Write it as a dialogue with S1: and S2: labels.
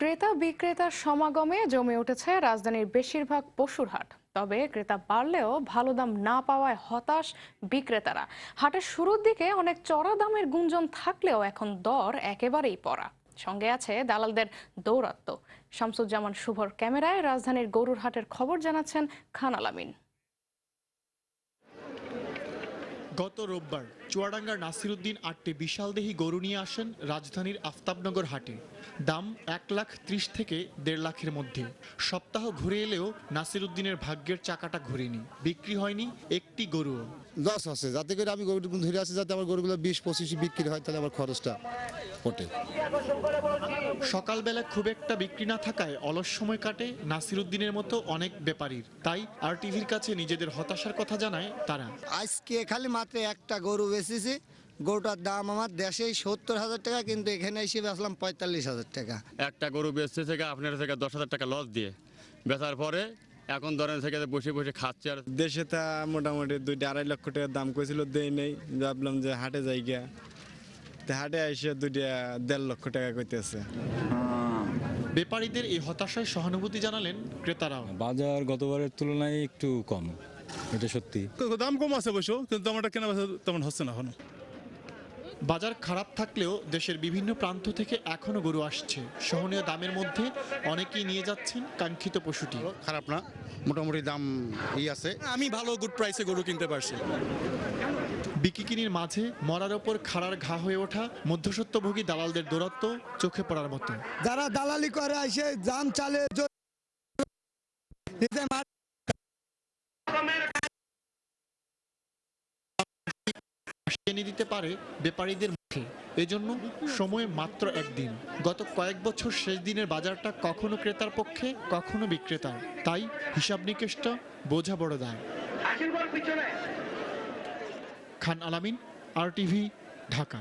S1: ক্রেতা বিক্রেতার সমাগমে জমে উঠেছে রাজধানীর বেশিরভাগ পশুর হাট। তবে ক্রেতা বাড়লেও ভালো দাম না পাওয়ায় হতাশ বিক্রেতারা। হাটের শুরুর দিকে অনেক চড়া দামের গুঞ্জন থাকলেও এখন দর একেবারেই পড়া। সঙ্গে আছে দালালদের দৌরাত্ম্য। শামসুজ্জামান শুভর ক্যামেরায় রাজধানীর গরুর হাটের খবর জানাচ্ছেন খান আলামিন।
S2: গত রোববার চুয়াডাঙ্গার নাসিরউদ্দিন ৮টি বিশালদেহী গরু নিয়ে আসেন রাজধানীর আফতাবনগর হাটে। দাম ১,৩০,০০০ থেকে ১.৫ লাখের মধ্যে। সপ্তাহ ঘুরে এলেও নাসিরউদ্দিনের ভাগ্যের চাকাটা ঘুরেনি, বিক্রি হয়নি একটি গরুও।
S3: লস আছে, যাতে করে আমি গরু ধরে আছি যাতে আমার গরুগুলো ২০-২৫ বিক্রি হয়, তাহলে আমার খরচটা ওঠে।
S2: সকালবেলা খুব একটা বিক্রি না থাকায় অলস সময় কাটে নাসিরউদ্দিনের মতো অনেক ব্যাপারীর। তাই RTVর কাছে নিজেদের হতাশার কথা জানায় তারা।
S4: আজকে খালি মাত্র একটা গরু বেচেছি, গরুটার দাম আমার দেশেই ৭০,০০০ টাকা, কিন্তু এখানে এসে বেচলাম ৪৫,০০০ টাকা।
S5: একটা গরু বেচতে থেকে আপনার থেকে ১০,০০০ টাকা লস দিয়ে বেচার পরে এখন ধরেন থেকে বসে বসে খাচ্ছে। আর
S6: দেশে তা মোটামুটি ২-২.৫ লক্ষ টাকার দাম করেছিল, দেই নেই। ভাবলাম যে হাটে যাই গিয়া, হাটে এসে ২.৫ লক্ষ টাকা কইতেছে।
S2: ব্যাপারীদের এই হতাশায় সহানুভূতি জানালেন ক্রেতারাও।
S7: বাজার গতবারের তুলনায় একটু কম, এটা সত্যি।
S8: দাম কম আছে অবশ্য, কিন্তু আমার কেনা বেচা তেমন হচ্ছে না এখনো।
S2: বাজার খারাপ থাকলেও দেশের বিভিন্ন প্রান্ত থেকে এখনো গরু আসছে। সহনীয় দামের মধ্যে অনেকেই নিয়ে যাচ্ছেন কাঙ্ক্ষিত পশুটি।
S3: খারাপ না, মোটামুটি দাম আছে।
S8: আমি ভালো গুড প্রাইসে গরু কিনতে পারছি।
S2: বিকিকিনির মাঝে মরার ওপর খাড়ার ঘা হয়ে ওঠা মধ্যস্বত্বভোগী দালালদের দৌরাত্ম্য চোখে পড়ার মতো।
S4: যারা দালালি করে এসে জাম চালে
S2: এনে দিতে পারে ব্যাপারীদের মুখে। এজন্য সময় মাত্র একদিন। গত কয়েক বছর শেষ দিনের বাজারটা কখনো ক্রেতার পক্ষে কখনো বিক্রেতার। তাই হিসাব নিকেশটা বোঝা বড় দায়। খান আলামিন, RTV, ঢাকা।